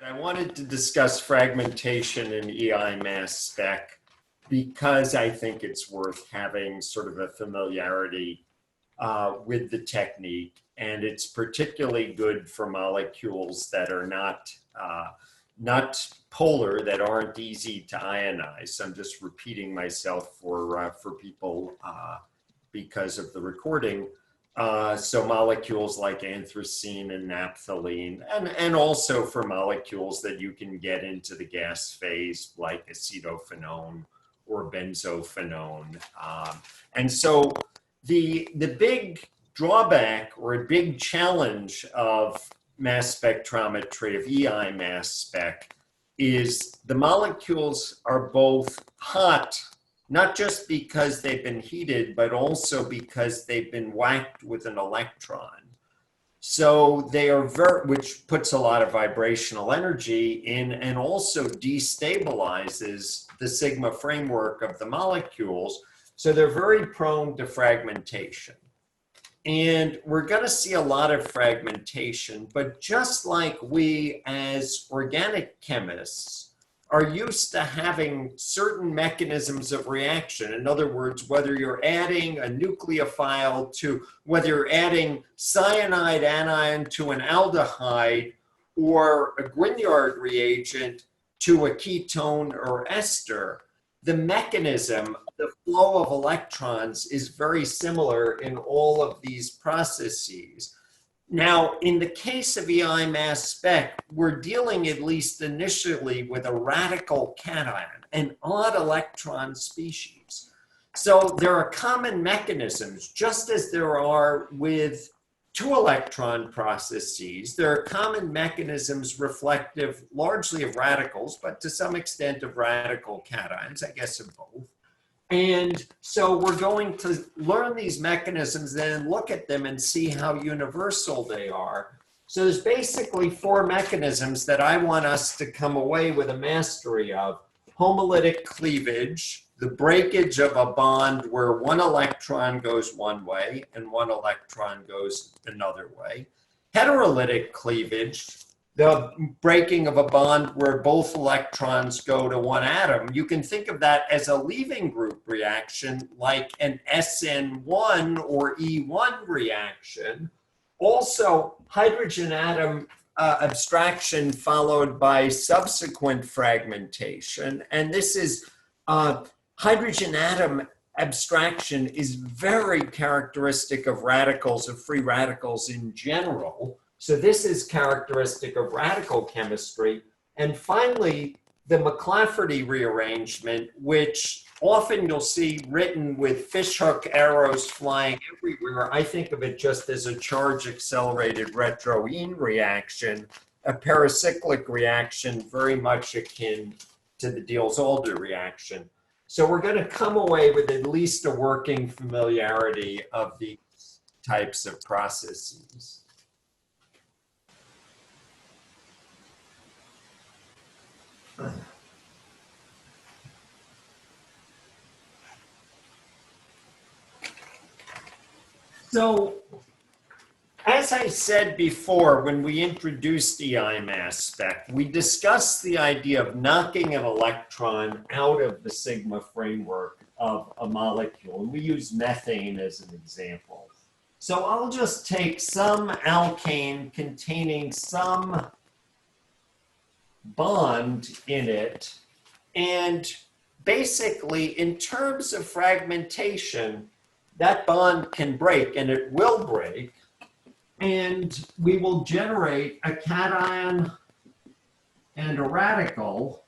I wanted to discuss fragmentation in EIMS spec because I think it's worth having sort of a familiarity with the technique, and it's particularly good for molecules that are not polar, that aren't easy to ionize. So I'm just repeating myself for people because of the recording. So molecules like anthracene and naphthalene, and also for molecules that you can get into the gas phase like acetophenone or benzophenone. And so the big drawback or a big challenge of mass spectrometry, of EIMS spec, is the molecules are both hot, not just because they've been heated, but also because they've been whacked with an electron. So they are which puts a lot of vibrational energy in and also destabilizes the sigma framework of the molecules. So they're very prone to fragmentation. And we're going to see a lot of fragmentation, but just like we as organic chemists are used to having certain mechanisms of reaction. In other words, whether you're adding a nucleophile to, whether you're adding cyanide anion to an aldehyde or a Grignard reagent to a ketone or ester, the mechanism, the flow of electrons is very similar in all of these processes. Now, in the case of EIMS spec, we're dealing at least initially with a radical cation, an odd electron species. So there are common mechanisms, just as there are with two electron processes. There are common mechanisms reflective largely of radicals, but to some extent of radical cations, I guess of both. And so we're going to learn these mechanisms, then look at them and see how universal they are. So there's basically four mechanisms that I want us to come away with a mastery of. Homolytic cleavage, the breakage of a bond where one electron goes one way and one electron goes another way. Heterolytic cleavage, the breaking of a bond where both electrons go to one atom. You can think of that as a leaving group reaction, like an SN1 or E1 reaction. Also, hydrogen atom abstraction followed by subsequent fragmentation. And this is hydrogen atom abstraction is very characteristic of radicals, of free radicals in general. So this is characteristic of radical chemistry. And finally, the Mclafferty rearrangement, which often you'll see written with fishhook arrows flying everywhere. I think of it just as a charge-accelerated retroene reaction, a paracyclic reaction very much akin to the Diels-Alder reaction. So we're going to come away with at least a working familiarity of these types of processes. So, as I said before, when we introduced EIMS spec, we discussed the idea of knocking an electron out of the sigma framework of a molecule. And we use methane as an example. So I'll just take some alkane containing some bond in it, and basically in terms of fragmentation, that bond can break, and it will break, and we will generate a cation and a radical.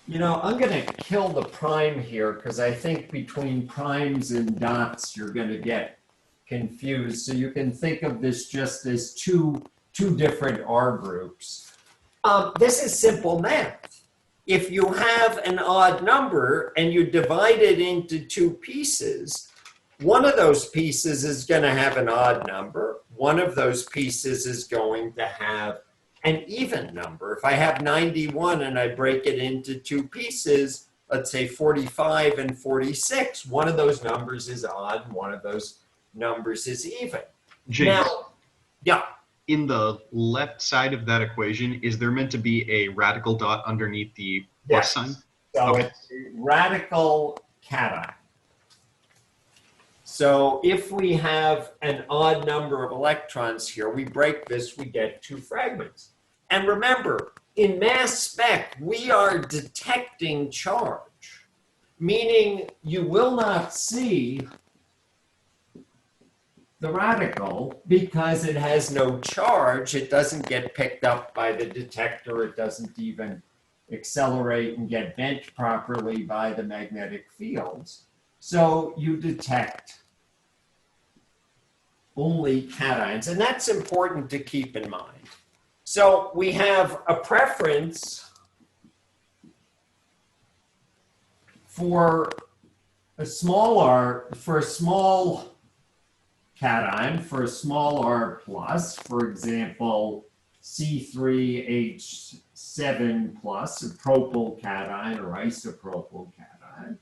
You know, I'm going to kill the prime here because I think between primes and dots you're going to get confused. So you can think of this just as two different R groups. This is simple math. If you have an odd number and you divide it into two pieces, one of those pieces is going to have an odd number. One of those pieces is going to have an even number. If I have 91 and I break it into two pieces, let's say 45 and 46, one of those numbers is odd and one of those numbers is even. James, now, yeah. in the left side of that equation, is there meant to be a radical dot underneath the plus sign? So Okay. it's a radical cation. So if we have an odd number of electrons here, we break this, we get 2 fragments. And remember, in mass spec, we are detecting charge, meaning you will not see the radical because it has no charge. It doesn't get picked up by the detector. It doesn't even accelerate and get bent properly by the magnetic fields. So you detect only cations, and that's important to keep in mind. So we have a preference for a small r, for a small cation, for a small r plus, for example, C3H7 plus, a propyl cation or isopropyl cation,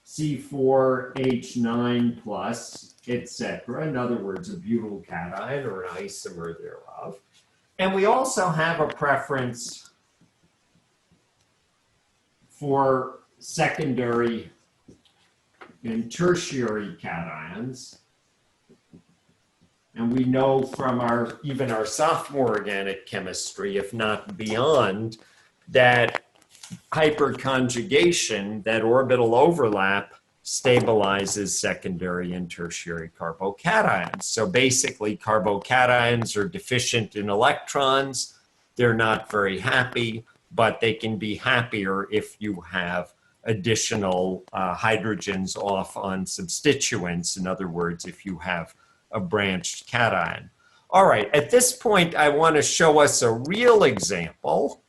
C4H9 plus, etc. In other words, a butyl cation or an isomer thereof. And we also have a preference for secondary and tertiary cations. And we know from even our sophomore organic chemistry, if not beyond, that hyperconjugation, that orbital overlap, stabilizes secondary and tertiary carbocations. So basically, carbocations are deficient in electrons. They're not very happy, but they can be happier if you have additional hydrogens off on substituents. In other words, if you have a branched cation. All right, at this point, I want to show us a real example.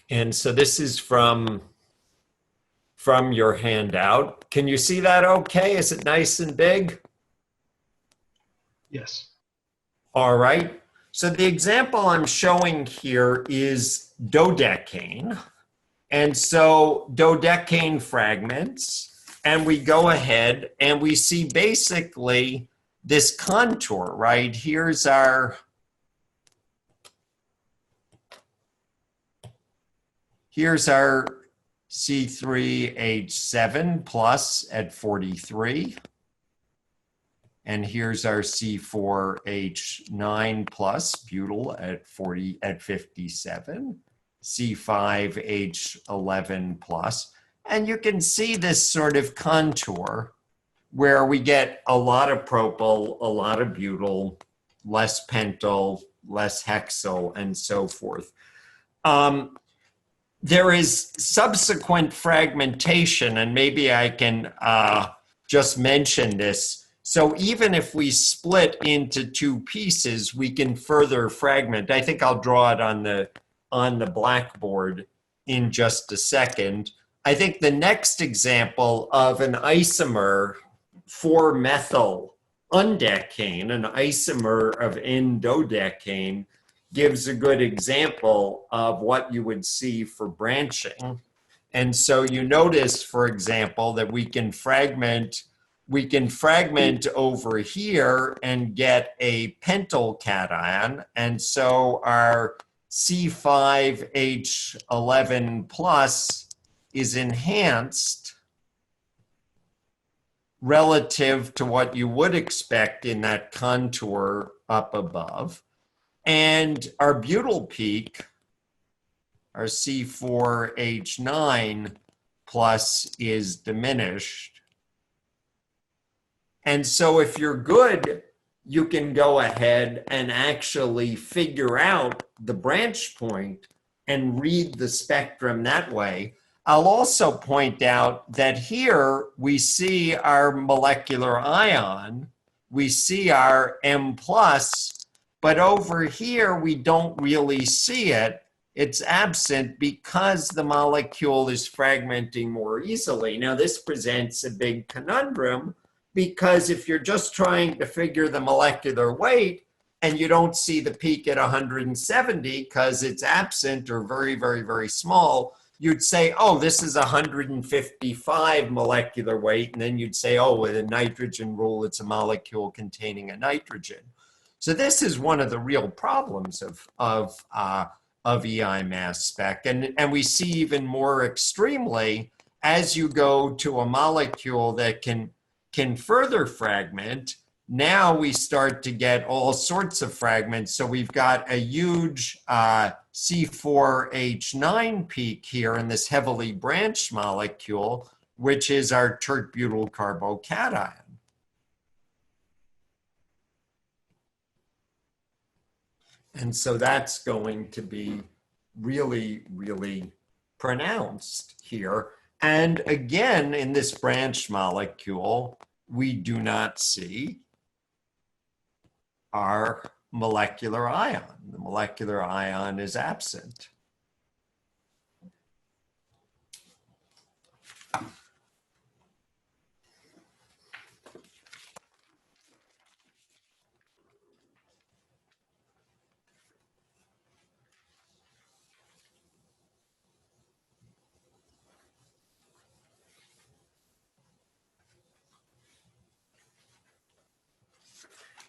And so this is from your handout. Can you see that okay? Is it nice and big? Yes. All right. So the example I'm showing here is dodecane. And so dodecane fragments, and we go ahead and we see basically this contour, right? Here's our C3H7 plus at 43. And here's our C4H9 plus butyl at 57. C5H11 plus. And you can see this sort of contour where we get a lot of propyl, a lot of butyl, less pentyl, less hexyl, and so forth. There is subsequent fragmentation, and maybe I can just mention this. So even if we split into 2 pieces, we can further fragment. I think I'll draw it on the blackboard in just a second. I think the next example of an isomer 4-methyl undecane, an isomer of N-dodecane, gives a good example of what you would see for branching. And so you notice, for example, that we can fragment over here and get a pentyl cation. And so our C5H11 plus is enhanced relative to what you would expect in that contour up above. And our butyl peak, our C4H9 plus, is diminished. And so if you're good, you can go ahead and actually figure out the branch point and read the spectrum that way. I'll also point out that here we see our molecular ion, we see our M plus, but over here we don't really see it. It's absent because the molecule is fragmenting more easily. Now this presents a big conundrum, because if you're just trying to figure the molecular weight and you don't see the peak at 170 because it's absent or very, very, very small, you'd say, oh, this is 155 molecular weight. And then you'd say, oh, with a nitrogen rule, it's a molecule containing a nitrogen. So this is one of the real problems of EIMS spec. And we see even more extremely as you go to a molecule that can further fragment. Now we start to get all sorts of fragments. So we've got a huge C4H9 peak here in this heavily branched molecule, which is our tert-butyl carbocation. And so that's going to be really, really pronounced here. And again, in this branched molecule, we do not see our molecular ion. The molecular ion is absent.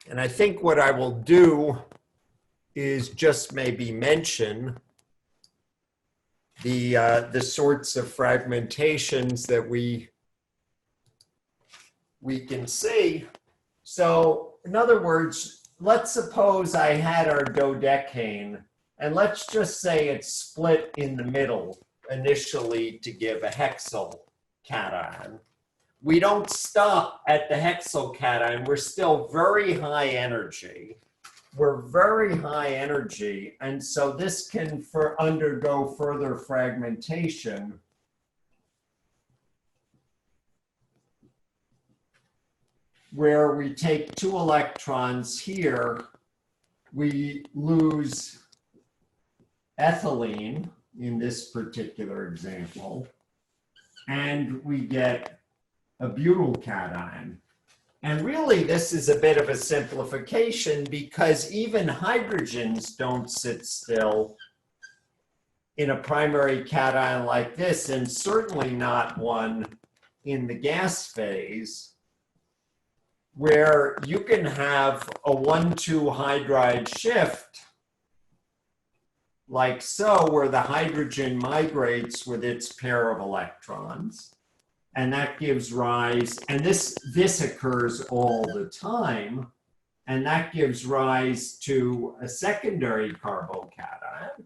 And I think what I will do is just maybe mention the sorts of fragmentations that we can see. So in other words, let's suppose I had our dodecane, and let's just say it's split in the middle initially to give a hexyl cation. We don't stop at the hexyl cation. We're still very high energy. We're very high energy. And so this can undergo further fragmentation. Where we take 2 electrons here, we lose ethylene in this particular example, and we get a butyl cation. And really, this is a bit of a simplification because even hydrogens don't sit still in a primary cation like this, and certainly not one in the gas phase, where you can have a 1,2 hydride shift like so, where the hydrogen migrates with its pair of electrons. And that gives rise, and this occurs all the time, and that gives rise to a secondary carbocation,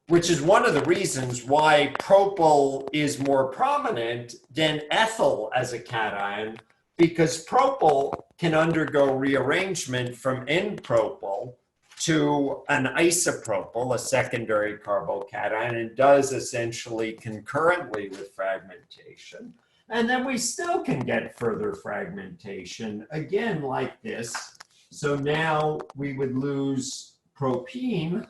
which is one of the reasons why propyl is more prominent than ethyl as a cation, because propyl can undergo rearrangement from N-propyl to an isopropyl, a secondary carbocation, and does essentially concurrently with fragmentation. And then we still can get further fragmentation, again like this. So now we would lose propene,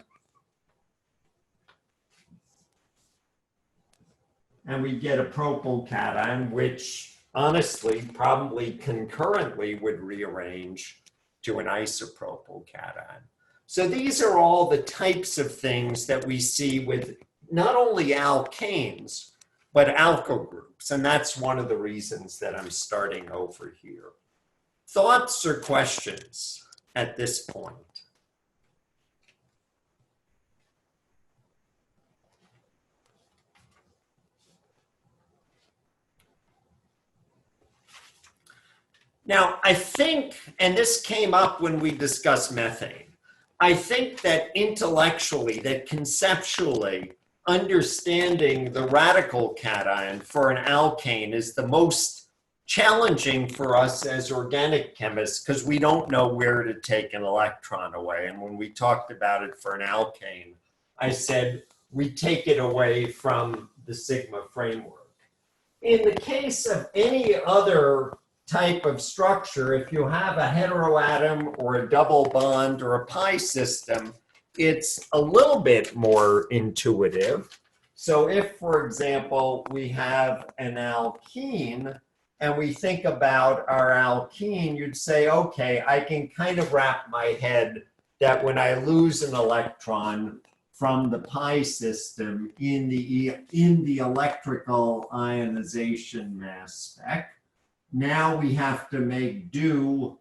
and we get a propyl cation, which honestly probably concurrently would rearrange to an isopropyl cation. So these are all the types of things that we see with not only alkanes, but alkyl groups. And that's one of the reasons that I'm starting over here. Thoughts or questions at this point? Now, I think, and this came up when we discussed methane, I think that intellectually, that conceptually, understanding the radical cation for an alkane is the most challenging for us as organic chemists because we don't know where to take an electron away. And when we talked about it for an alkane, I said we take it away from the sigma framework. In the case of any other type of structure, if you have a heteroatom or a double bond or a pi system, it's a little bit more intuitive. So if, for example, we have an alkene and we think about our alkene, you'd say, okay, I can kind of wrap my head that when I lose an electron from the pi system in the electrical ionization mass spec. Now we have to make do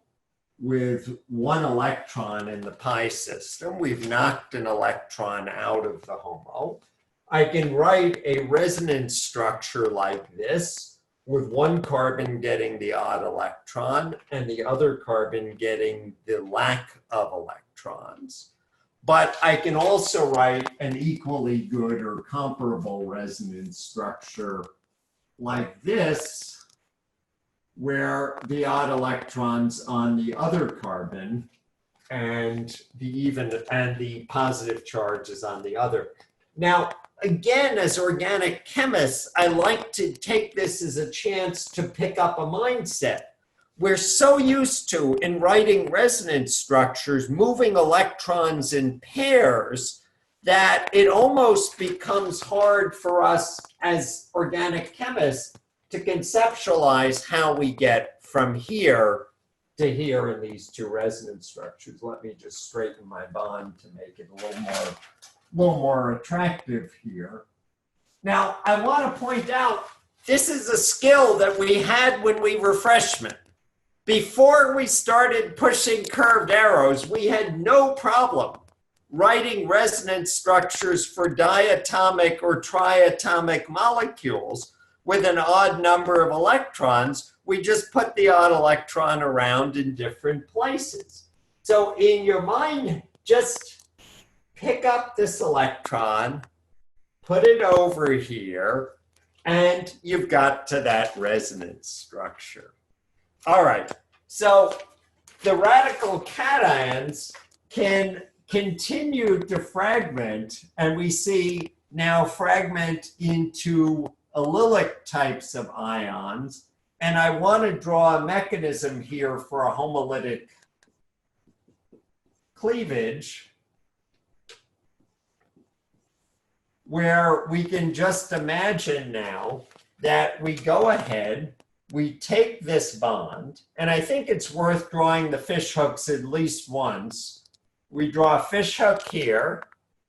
with one electron in the pi system. We've knocked an electron out of the HOMO. I can write a resonance structure like this, with one carbon getting the odd electron and the other carbon getting the lack of electrons. But I can also write an equally good or comparable resonance structure like this, where the odd electrons on the other carbon and the positive charge is on the other. Now, again, as organic chemists, I like to take this as a chance to pick up a mindset. We're so used to, in writing resonance structures, moving electrons in pairs that it almost becomes hard for us as organic chemists to conceptualize how we get from here to here in these two resonance structures. Let me just straighten my bond to make it a little more attractive here. Now, I want to point out, this is a skill that we had when we were freshmen. Before we started pushing curved arrows, we had no problem writing resonance structures for diatomic or triatomic molecules with an odd number of electrons. We just put the odd electron around in different places. So in your mind, just pick up this electron, put it over here, and you've got to that resonance structure. All right, so the radical cations can continue to fragment, and we see now fragment into allylic types of ions. And I want to draw a mechanism here for a homolytic cleavage, where we can just imagine now that we go ahead, we take this bond, and I think it's worth drawing the fish hooks at least once. We draw a fish hook here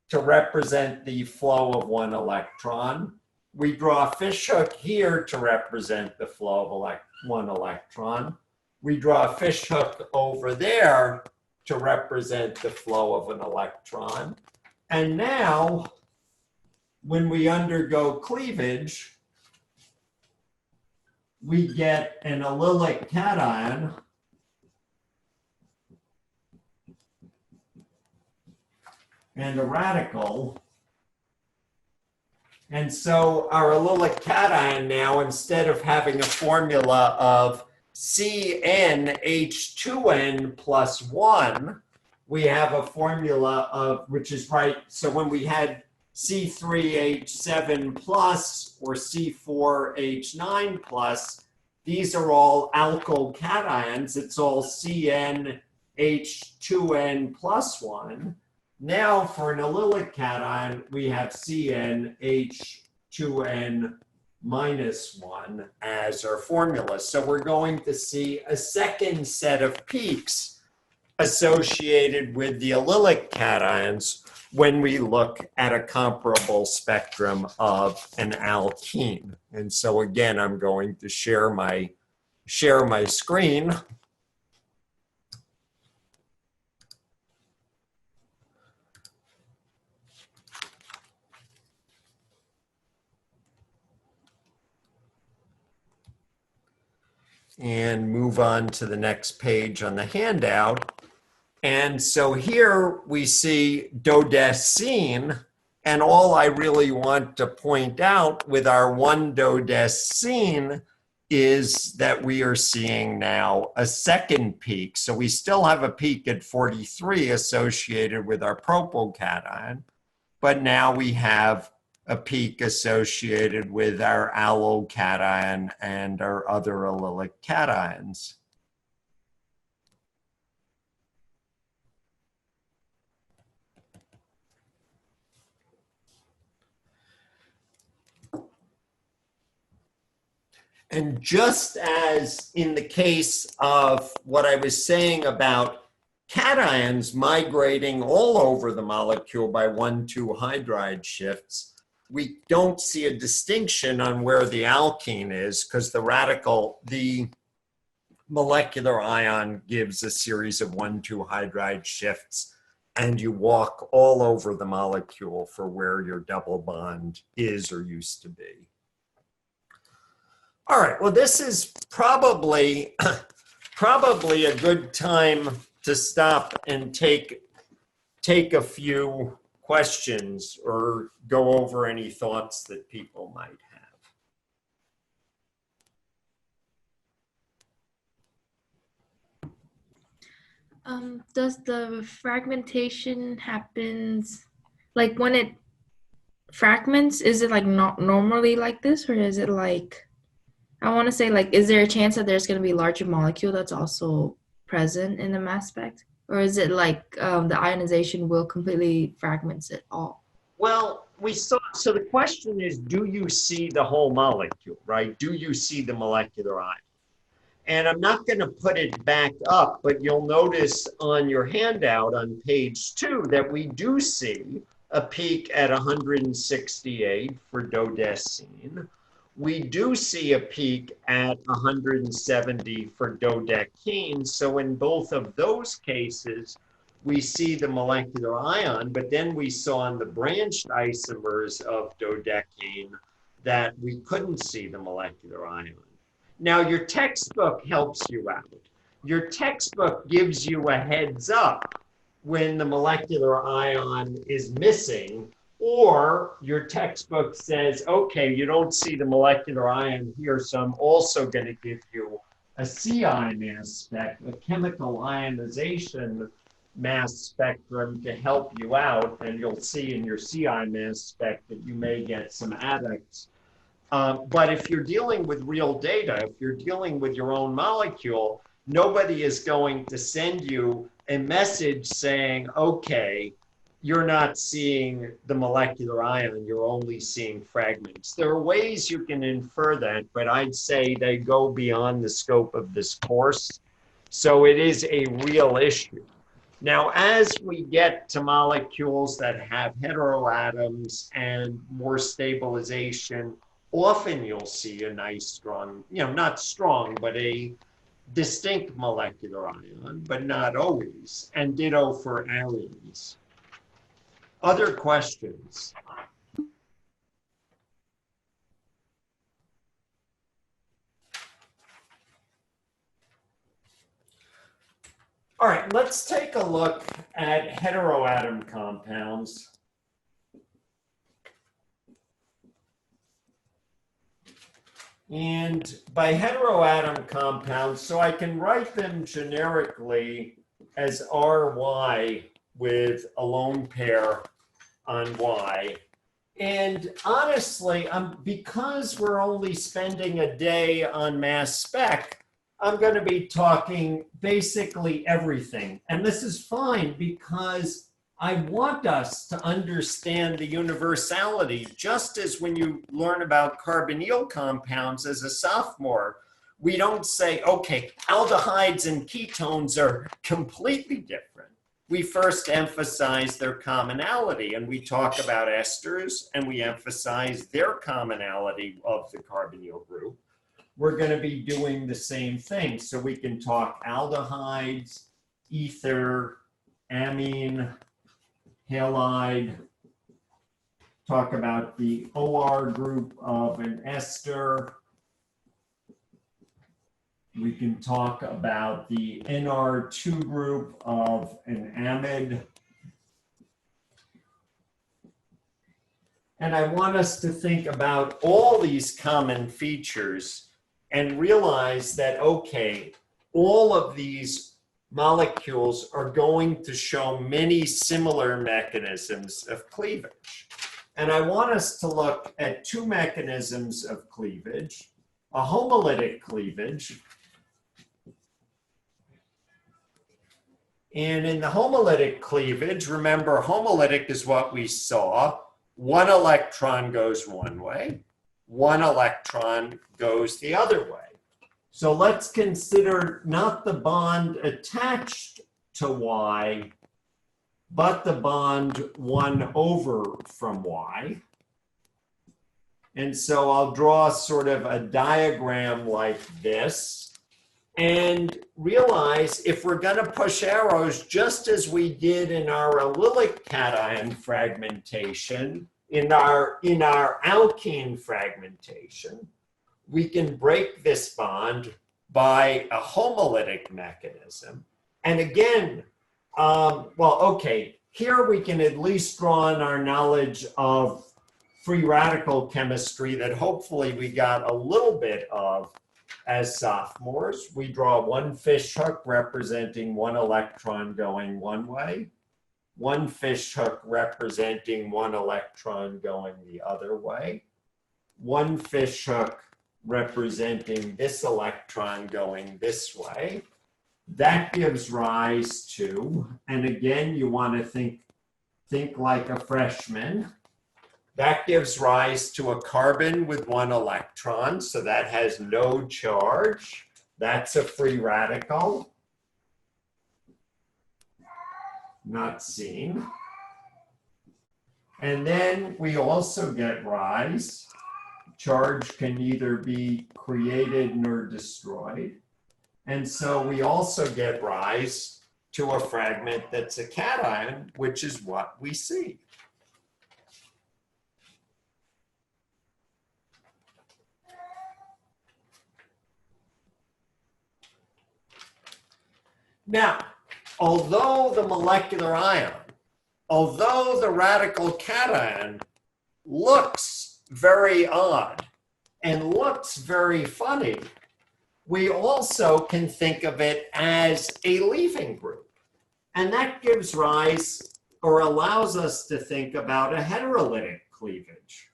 to represent the flow of one electron. We draw a fish hook here to represent the flow of one electron. We draw a fish hook over there to represent the flow of an electron. And now, when we undergo cleavage, we get an allylic cation and a radical. And so our allylic cation now, instead of having a formula of CnH2n plus 1, we have a formula of, which is right, so when we had C3H7 plus or C4H9 plus, these are all alkyl cations. It's all CnH2n plus 1. Now for an allylic cation, we have CnH2n minus 1 as our formula. So we're going to see a second set of peaks associated with the allylic cations when we look at a comparable spectrum of an alkene. And so again, I'm going to share my screen. And move on to the next page on the handout. And so here we see dodecene, and all I really want to point out with our 1-dodecene is that we are seeing now a second peak. So we still have a peak at 43 associated with our propyl cation, but now we have a peak associated with our allyl cation and our other allylic cations. And just as in the case of what I was saying about cations migrating all over the molecule by 1,2 hydride shifts, we don't see a distinction on where the alkene is because the molecular ion gives a series of 1,2 hydride shifts, and you walk all over the molecule for where your double bond is or used to be. All right, well, this is probably a good time to stop and take a few questions or go over any thoughts that people might have. Does the fragmentation happens like when it fragments? Is it like not normally like this, or is it like, I want to say, like, is there a chance that there's going to be a larger molecule that's also present in the mass spec? Or is it like the ionization will completely fragments it all? Well, so the question is, do you see the whole molecule, right? Do you see the molecular ion? And I'm not going to put it back up, but you'll notice on your handout on page 2 that we do see a peak at 168 for dodecene. We do see a peak at 170 for dodecene. So in both of those cases, we see the molecular ion, but then we saw in the branched isomers of dodecene that we couldn't see the molecular ion. Now, your textbook helps you out. Your textbook gives you a heads up when the molecular ion is missing, or your textbook says, okay, you don't see the molecular ion here, so I'm also going to give you a CI mass spec, a chemical ionization mass spectrum to help you out, and you'll see in your CI mass spec that you may get some adducts. But if you're dealing with real data, if you're dealing with your own molecule, nobody is going to send you a message saying, okay, you're not seeing the molecular ion, you're only seeing fragments. There are ways you can infer that, but I'd say they go beyond the scope of this course. So it is a real issue. Now, as we get to molecules that have heteroatoms and more stabilization, often you'll see a nice strong, not strong, but a distinct molecular ion, but not always, and ditto for arynes. Other questions? All right, let's take a look at heteroatom compounds. And by heteroatom compounds, so I can write them generically as RY with a lone pair on Y. And honestly, because we're only spending a day on mass spec, I'm going to be talking basically everything. And this is fine because I want us to understand the universality, just as when you learn about carbonyl compounds as a sophomore, we don't say, okay, aldehydes and ketones are completely different. We first emphasize their commonality, and we talk about esters, and we emphasize their commonality of the carbonyl group. We're going to be doing the same thing. So we can talk aldehydes, ether, amine, halide, talk about the OR group of an ester. We can talk about the NR2 group of an amide. And I want us to think about all these common features and realize that, okay, all of these molecules are going to show many similar mechanisms of cleavage. And I want us to look at two mechanisms of cleavage, a homolytic cleavage. And in the homolytic cleavage, remember, homolytic is what we saw. One electron goes one way, one electron goes the other way. So let's consider not the bond attached to Y, but the bond 1 over from Y. And so I'll draw sort of a diagram like this and realize if we're going to push arrows just as we did in our allylic cation fragmentation, in our alkene fragmentation, we can break this bond by a homolytic mechanism. And again, well, okay, here we can at least draw on our knowledge of free radical chemistry that hopefully we got a little bit of as sophomores. We draw one fish hook representing one electron going one way, one fish hook representing one electron going the other way, one fish hook representing this electron going this way. That gives rise to, and again, you want to think like a freshman. That gives rise to a carbon with one electron, so that has no charge. That's a free radical. Not seen. And then we also get rise. Charge can neither be created nor destroyed. And so we also get rise to a fragment that's a cation, which is what we see. Now, although the molecular ion, although the radical cation looks very odd and looks very funny, we also can think of it as a leaving group. And that gives rise or allows us to think about a heterolytic cleavage.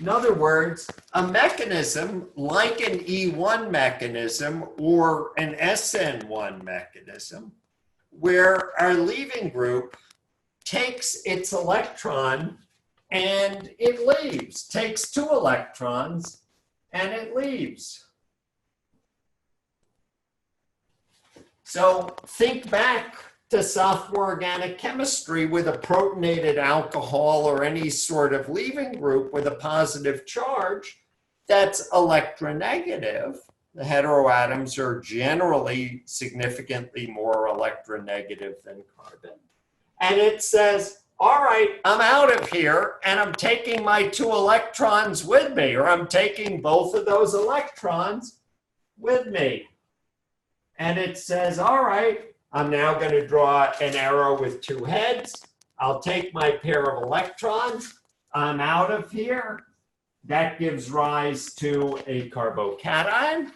In other words, a mechanism like an E1 mechanism or an SN1 mechanism, where our leaving group takes its electron and it leaves, takes 2 electrons and it leaves. So think back to sophomore organic chemistry with a protonated alcohol or any sort of leaving group with a positive charge that's electronegative. The heteroatoms are generally significantly more electronegative than carbon. And it says, all right, I'm out of here and I'm taking my 2 electrons with me, or I'm taking both of those electrons with me. And it says, all right, I'm now going to draw an arrow with 2 heads. I'll take my pair of electrons. I'm out of here. That gives rise to a carbocation.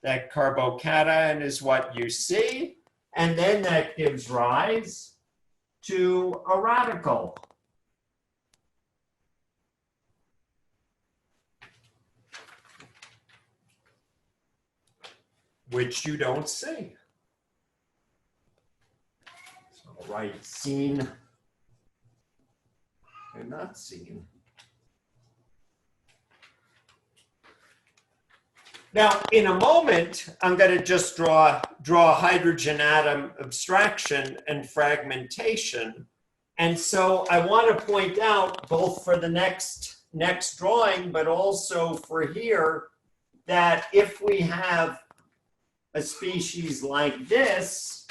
That carbocation is what you see. And then that gives rise to a radical. Which you don't see. Right, seen and not seen. Now, in a moment, I'm going to just draw hydrogen atom abstraction and fragmentation. And so I want to point out, both for the next drawing, but also for here, that if we have a species like this,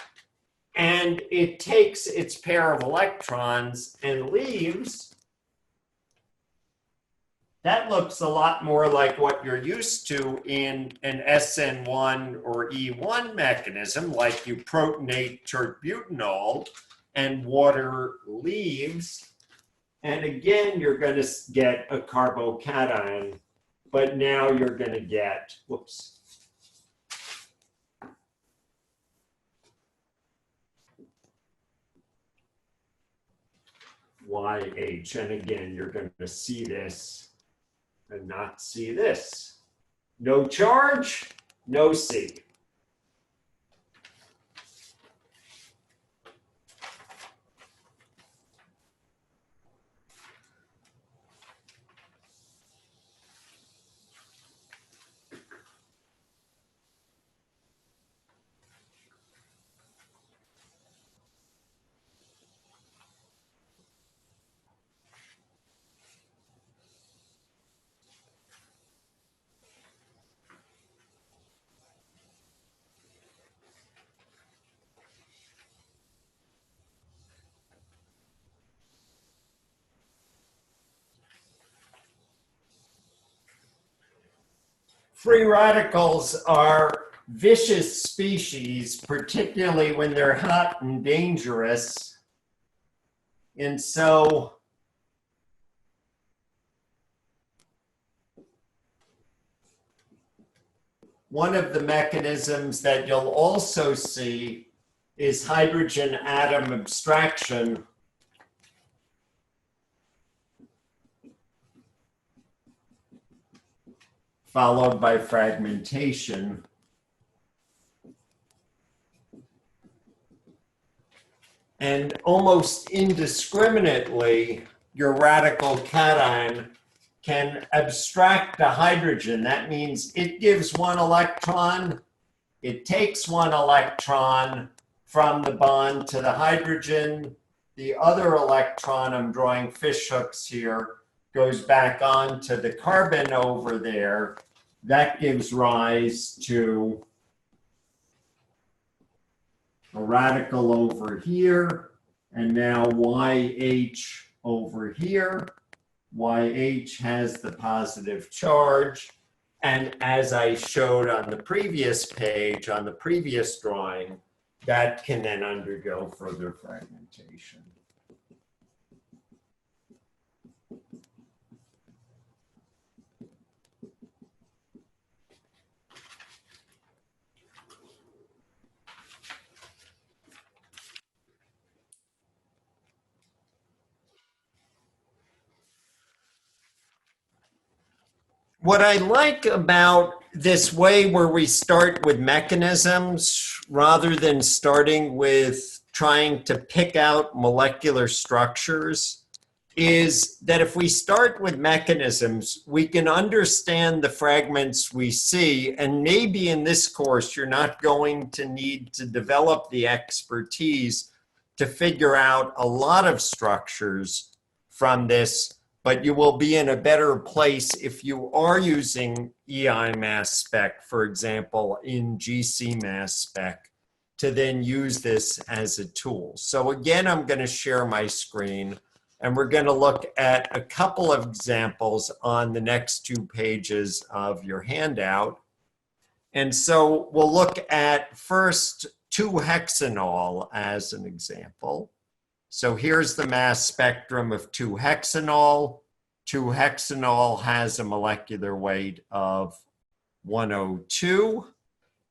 and it takes its pair of electrons and leaves, that looks a lot more like what you're used to in an SN1 or E1 mechanism, like you protonate tert-butanol and water leaves. And again, you're going to get a carbocation, but now you're going to get, whoops. YH, and again, you're going to see this and not see this. No charge, no C. Free radicals are vicious species, particularly when they're hot and dangerous. And so one of the mechanisms that you'll also see is hydrogen atom abstraction. Followed by fragmentation. And almost indiscriminately, your radical cation can abstract a hydrogen. That means it gives one electron, it takes one electron from the bond to the hydrogen. The other electron, I'm drawing fish hooks here, goes back onto the carbon over there. That gives rise to a radical over here, and now YH over here. YH has the positive charge, and as I showed on the previous page, on the previous drawing, that can then undergo further fragmentation. What I like about this way where we start with mechanisms rather than starting with trying to pick out molecular structures is that if we start with mechanisms, we can understand the fragments we see, and maybe in this course you're not going to need to develop the expertise to figure out a lot of structures from this, but you will be in a better place if you are using EIMS spec, for example, in GC mass spec, to then use this as a tool. So again, I'm going to share my screen, and we're going to look at a couple of examples on the next 2 pages of your handout. And so we'll look at first 2-hexanol as an example. So here's the mass spectrum of 2-hexanol. 2-hexanol has a molecular weight of 102.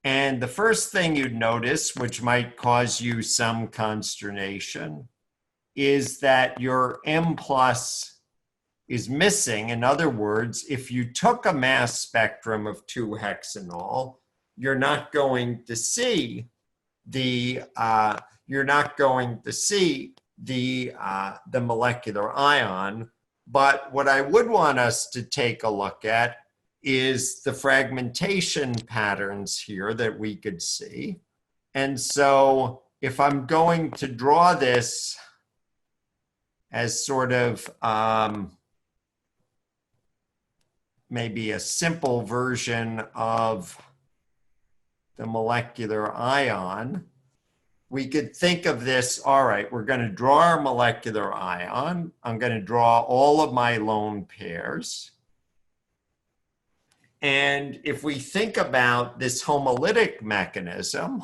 And the first thing you'd notice, which might cause you some consternation, is that your M+ is missing. In other words, if you took a mass spectrum of 2-hexanol, you're not going to see the molecular ion. But what I would want us to take a look at is the fragmentation patterns here that we could see. And so if I'm going to draw this as sort of maybe a simple version of the molecular ion, we could think of this, all right, we're going to draw our molecular ion. I'm going to draw all of my lone pairs. And if we think about this homolytic mechanism,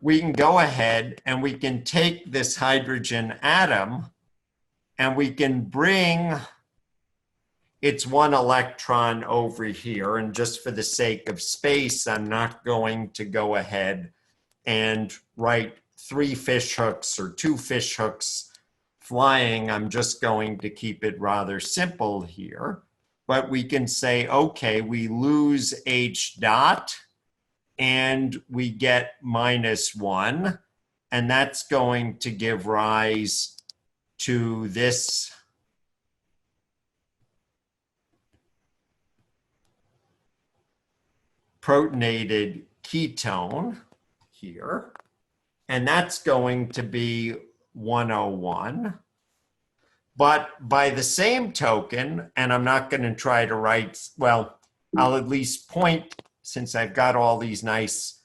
we can go ahead and we can take this hydrogen atom and we can bring its 1 electron over here. And just for the sake of space, I'm not going to go ahead and write 3 fish hooks or 2 fish hooks flying. I'm just going to keep it rather simple here. But we can say, okay, we lose H dot and we get -1. And that's going to give rise to this protonated ketone here, and that's going to be 101. But by the same token, and I'm not going to try to write, well, I'll at least point, since I've got all these nice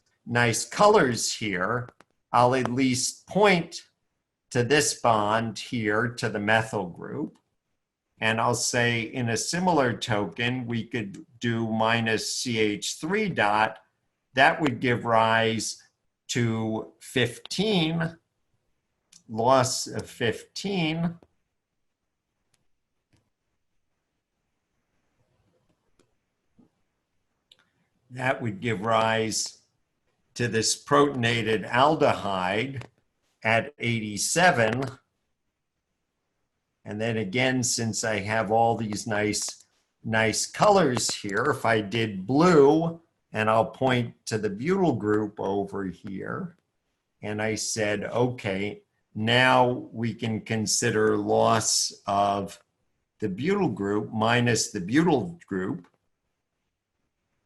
colors here, I'll at least point to this bond here to the methyl group. And I'll say in a similar token, we could do minus CH3 dot. That would give rise to 15, loss of 15. That would give rise to this protonated aldehyde at 87. And then again, since I have all these nice colors here, if I did blue, and I'll point to the butyl group over here, and I said, okay, now we can consider loss of the butyl group minus the butyl group.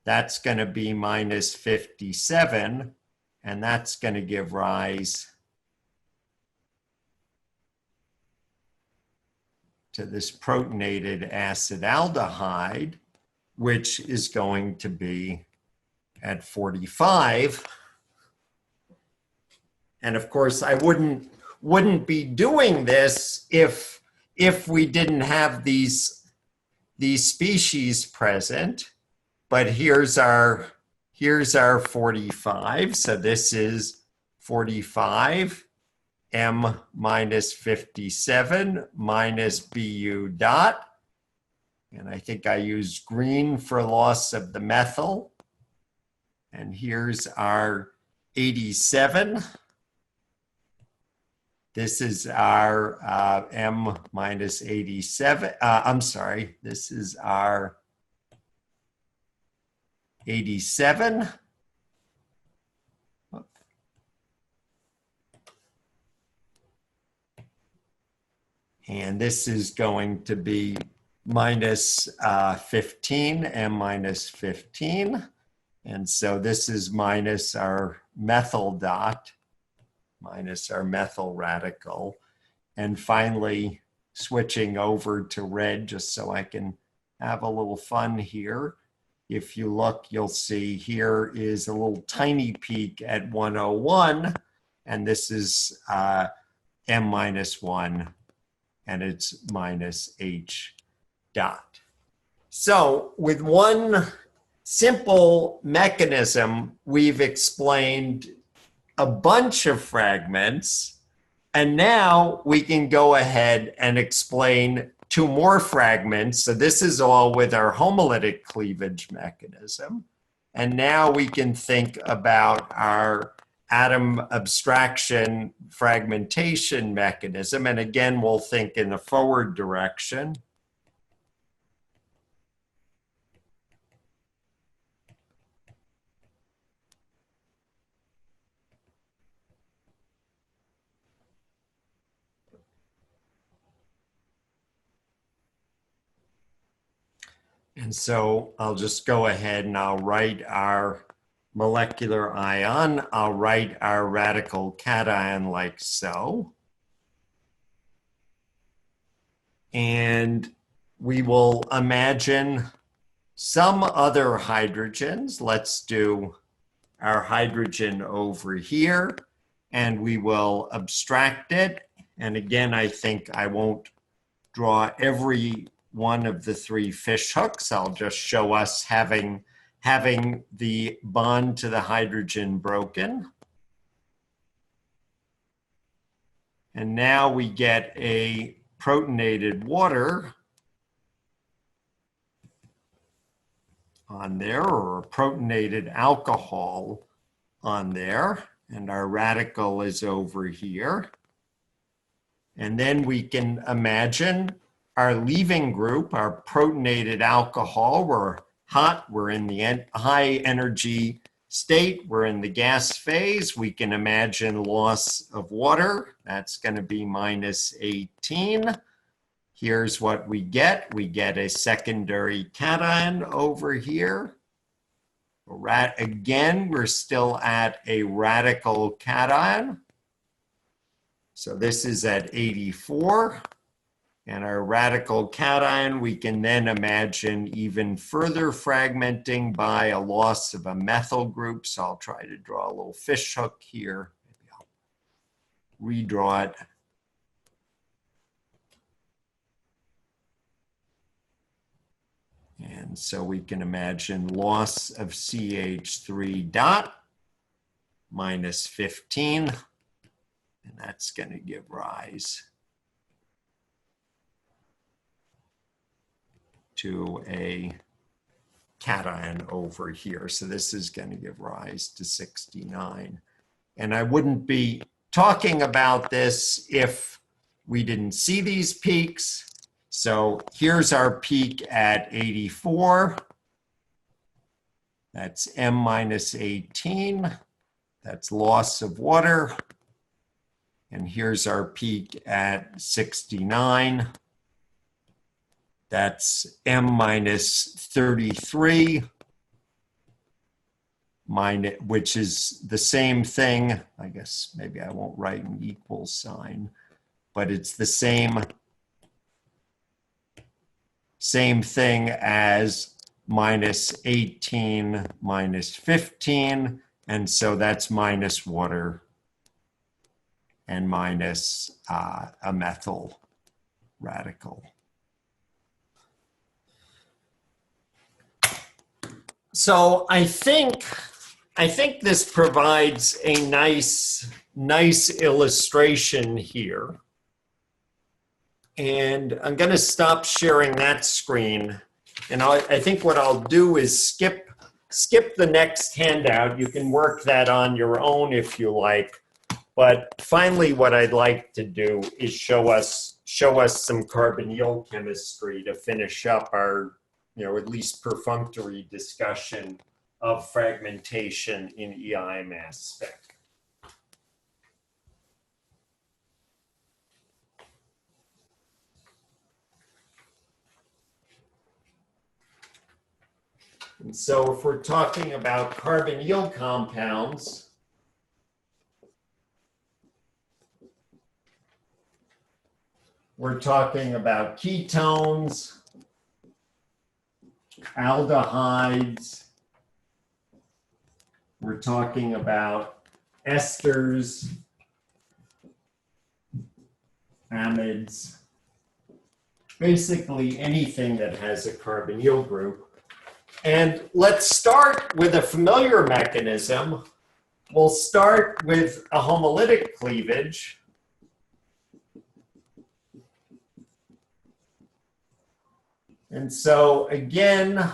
That's going to be minus 57, and that's going to give rise to this protonated acetaldehyde, which is going to be at 45. And of course, I wouldn't be doing this if we didn't have these species present. But here's our 45. So this is 45 M minus 57 minus BU dot. And I think I used green for loss of the methyl. And here's our 87. This is our M minus 87. I'm sorry, this is our 87. And this is going to be minus 15, M minus 15. And so this is minus our methyl dot, minus our methyl radical. And finally, switching over to red, just so I can have a little fun here. If you look, you'll see here is a little tiny peak at 101, and this is M minus 1, and it's minus H dot. So with one simple mechanism, we've explained a bunch of fragments, and now we can go ahead and explain 2 more fragments. So this is all with our homolytic cleavage mechanism. And now we can think about our atom abstraction fragmentation mechanism. And again, we'll think in the forward direction. And so I'll just go ahead and I'll write our molecular ion. I'll write our radical cation like so. And we will imagine some other hydrogens. Let's do our hydrogen over here, and we will abstract it. And again, I think I won't draw every one of the 3 fish hooks. I'll just show us having the bond to the hydrogen broken. And now we get a protonated water on there, or a protonated alcohol on there. And our radical is over here. And then we can imagine our leaving group, our protonated alcohol. We're hot, we're in the high energy state, we're in the gas phase. We can imagine loss of water. That's going to be minus 18. Here's what we get. We get a secondary cation over here. Again, we're still at a radical cation. So this is at 84. And our radical cation, we can then imagine even further fragmenting by a loss of a methyl group. So I'll try to draw a little fish hook here. Maybe I'll redraw it And so we can imagine loss of CH3 dot minus 15, and that's going to give rise to a cation over here. So this is going to give rise to 69. And I wouldn't be talking about this if we didn't see these peaks. So here's our peak at 84. That's M minus 18. That's loss of water. And here's our peak at 69. That's M minus 33, which is the same thing. I guess maybe I won't write an equal sign, but it's the same thing as minus 18 minus 15. And so that's minus water and minus a methyl radical. So I think this provides a nice illustration here. And I'm going to stop sharing that screen. And I think what I'll do is skip the next handout. You can work that on your own if you like. But finally, what I'd like to do is show us some carbonyl chemistry to finish up our, at least perfunctory discussion of fragmentation in EIMS spec. And so if we're talking about carbonyl compounds, we're talking about ketones, aldehydes, we're talking about esters, amides, basically anything that has a carbonyl group. And let's start with a familiar mechanism. We'll start with a homolytic cleavage. And so again,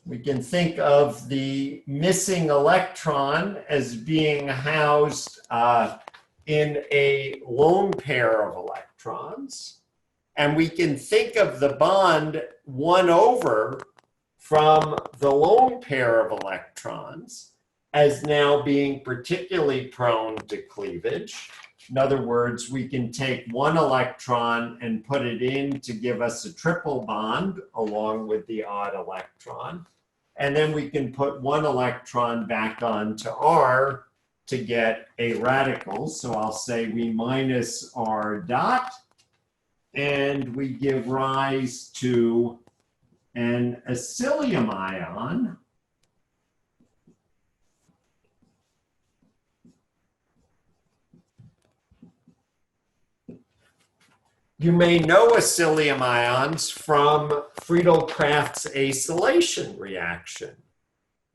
we can think of the missing electron as being housed in a lone pair of electrons. And we can think of the bond 1 over from the lone pair of electrons as now being particularly prone to cleavage. In other words, we can take one electron and put it in to give us a triple bond along with the odd electron. And then we can put one electron back onto R to get a radical. So I'll say we minus R dot, and we give rise to an acylium ion. You may know acylium ions from Friedel-Crafts acylation reaction.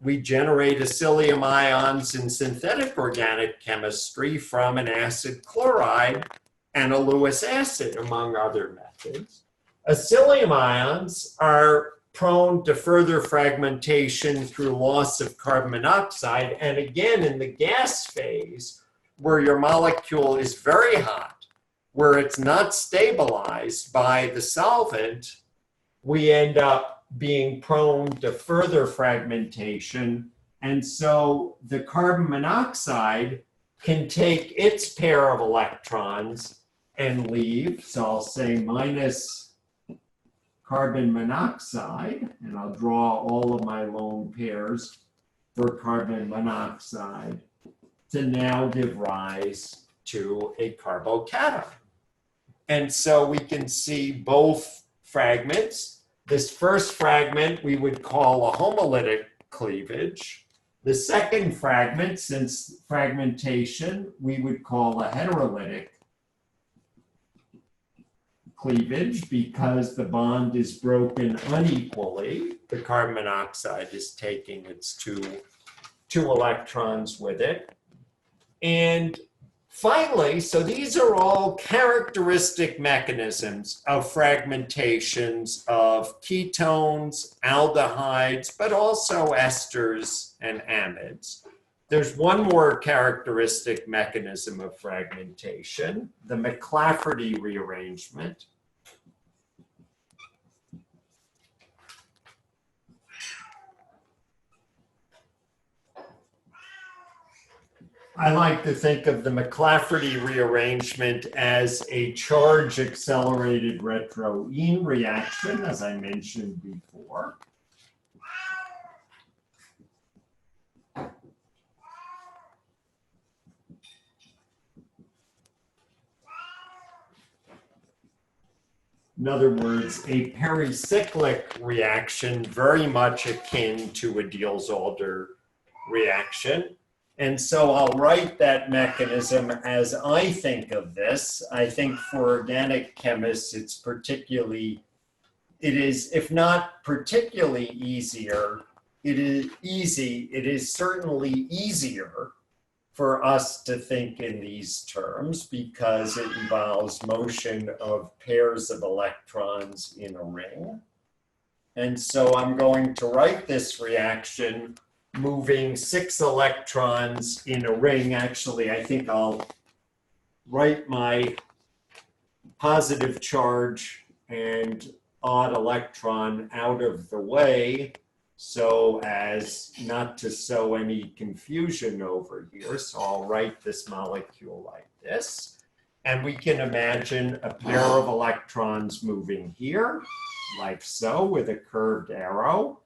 We generate acylium ions in synthetic organic chemistry from an acid chloride and a Lewis acid, among other methods. Acylium ions are prone to further fragmentation through loss of carbon monoxide, and again in the gas phase, where your molecule is very hot, where it's not stabilized by the solvent, we end up being prone to further fragmentation. And so the carbon monoxide can take its pair of electrons and leave. So I'll say minus carbon monoxide, and I'll draw all of my lone pairs for carbon monoxide to now give rise to a carbocation. And so we can see both fragments. This first fragment we would call a homolytic cleavage. The second fragment, since fragmentation, we would call a heterolytic cleavage because the bond is broken unequally. The carbon monoxide is taking its two electrons with it. And finally, so these are all characteristic mechanisms of fragmentations of ketones, aldehydes, but also esters and amides. There's one more characteristic mechanism of fragmentation, the Mclafferty rearrangement. I like to think of the Mclafferty rearrangement as a charge-accelerated retro-ene reaction, as I mentioned before. In other words, a pericyclic reaction very much akin to a Diels-Alder reaction. And so I'll write that mechanism as I think of this. I think for organic chemists, it is, if not particularly easier, it is certainly easier for us to think in these terms because it involves motion of pairs of electrons in a ring. And so I'm going to write this reaction moving 6 electrons in a ring. Actually, I think I'll write my positive charge and odd electron out of the way so as not to sow any confusion over here. So I'll write this molecule like this. And we can imagine a pair of electrons moving here, like so, with a curved arrow.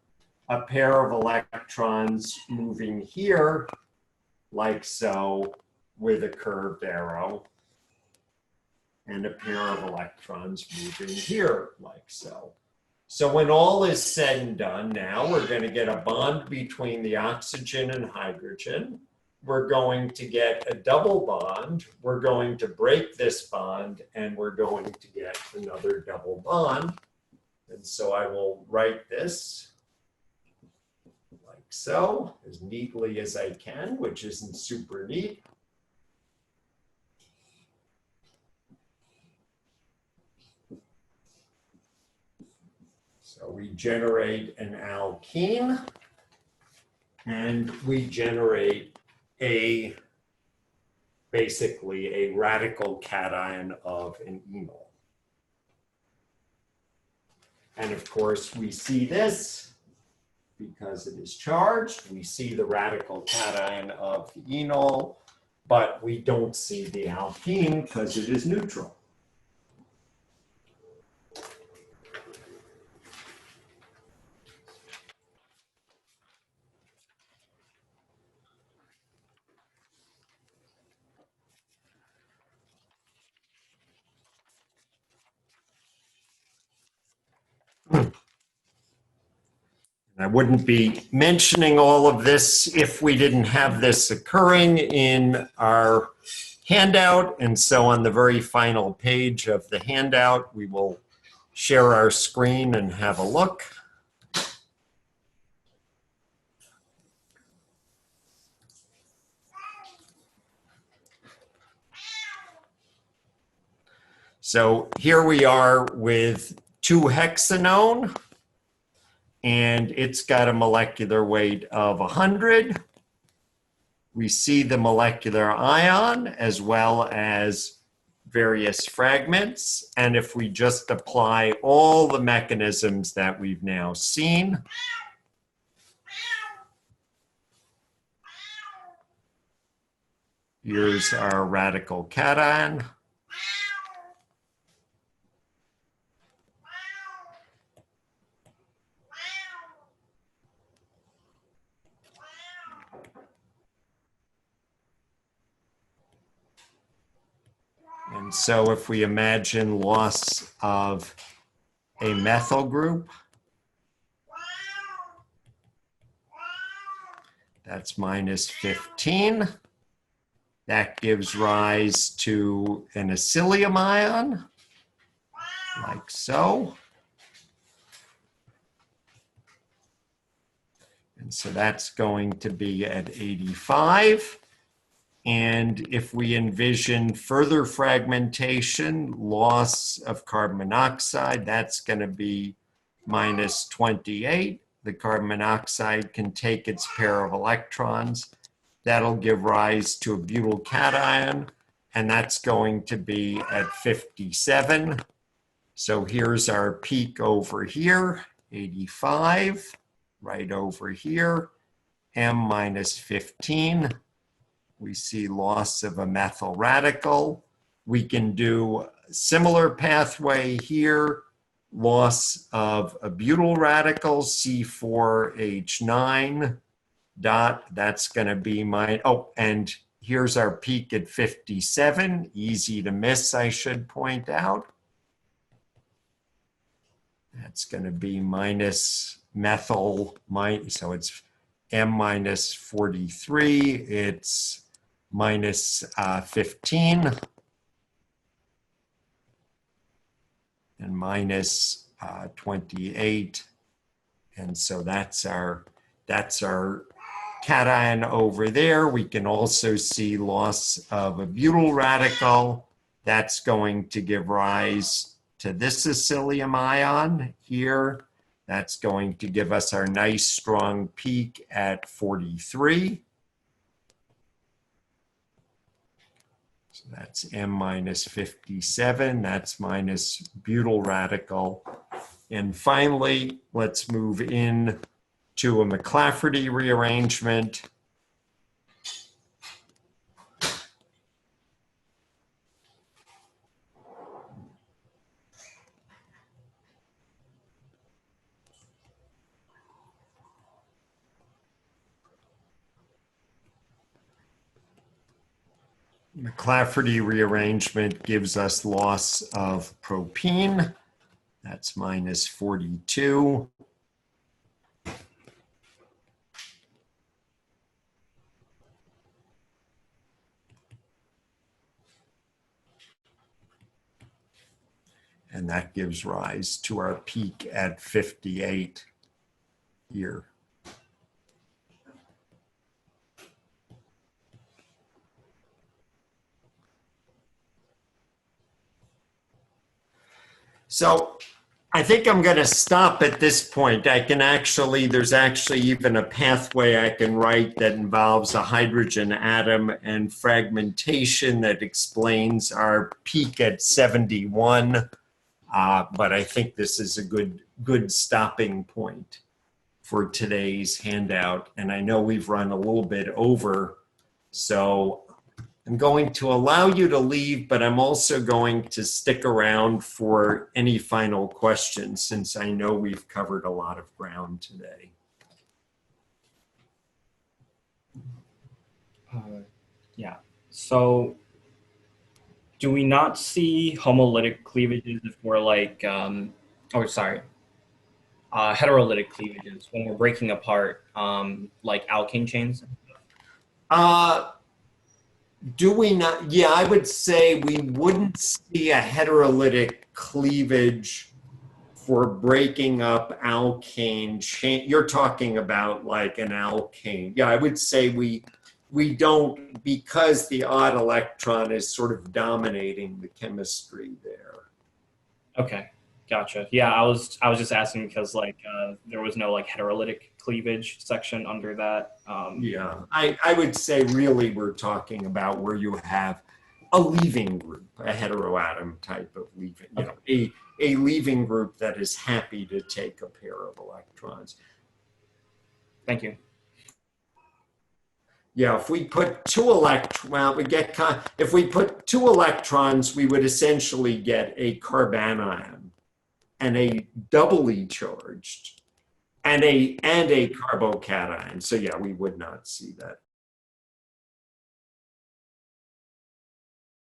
A pair of electrons moving here, like so, with a curved arrow, and a pair of electrons moving here, like so. So when all is said and done now, we're going to get a bond between the oxygen and hydrogen. We're going to get a double bond. We're going to break this bond, and we're going to get another double bond. And so I will write this so, as neatly as I can, which isn't super neat. So we generate an alkene, and we generate basically a radical cation of an enol. And of course, we see this. Because it is charged, we see the radical cation of the enol, but we don't see the alkene because it is neutral. I wouldn't be mentioning all of this if we didn't have this occurring in our handout. And so on the very final page of the handout, we will share our screen and have a look. So here we are with 2-hexanone. And it's got a molecular weight of 100. We see the molecular ion as well as various fragments. And if we just apply all the mechanisms that we've now seen, here's our radical cation. And so if we imagine loss of a methyl group, that's minus 15. That gives rise to an acylium ion. like so. And so that's going to be at 85. And if we envision further fragmentation, loss of carbon monoxide, that's going to be minus 28. The carbon monoxide can take its pair of electrons. That'll give rise to a butyl cation, and that's going to be at 57. So here's our peak over here, 85, right over here, M minus 15. We see loss of a methyl radical. We can do a similar pathway here, loss of a butyl radical, C4H9 dot. That's going to be my, oh, and here's our peak at 57. Easy to miss, I should point out. That's going to be minus methyl, so it's M minus 43. It's minus 15 and minus 28. And so that's our cation over there. We can also see loss of a butyl radical. That's going to give rise to this acylium ion here. That's going to give us our nice strong peak at 43. So that's M minus 57. That's minus butyl radical. And finally, let's move in to a Mclafferty rearrangement. Mclafferty rearrangement gives us loss of propene. That's minus 42. And that gives rise to our peak at 58 here. So I think I'm going to stop at this point. There's actually even a pathway I can write that involves a hydrogen atom and fragmentation that explains our peak at 71. But I think this is a good stopping point for today's handout. And I know we've run a little bit over, so I'm going to allow you to leave, but I'm also going to stick around for any final questions since I know we've covered a lot of ground today. Yeah, so do we not see homolytic cleavages if we're like, heterolytic cleavages when we're breaking apart like alkane chains? Do we not? Yeah, I would say we wouldn't see a heterolytic cleavage for breaking up alkane chain. You're talking about like an alkane. Yeah, I would say we don't, because the odd electron is sort of dominating the chemistry there. Okay, gotcha. Yeah, I was just asking because like there was no like heterolytic cleavage section under that. Yeah, I would say really we're talking about where you have a leaving group, a heteroatom type of leaving, you know, a leaving group that is happy to take a pair of electrons. Thank you. Yeah, if we put two electrons, well, if we put two electrons, we would essentially get a carbanion and a doubly charged and a carbocation. So yeah, we would not see that.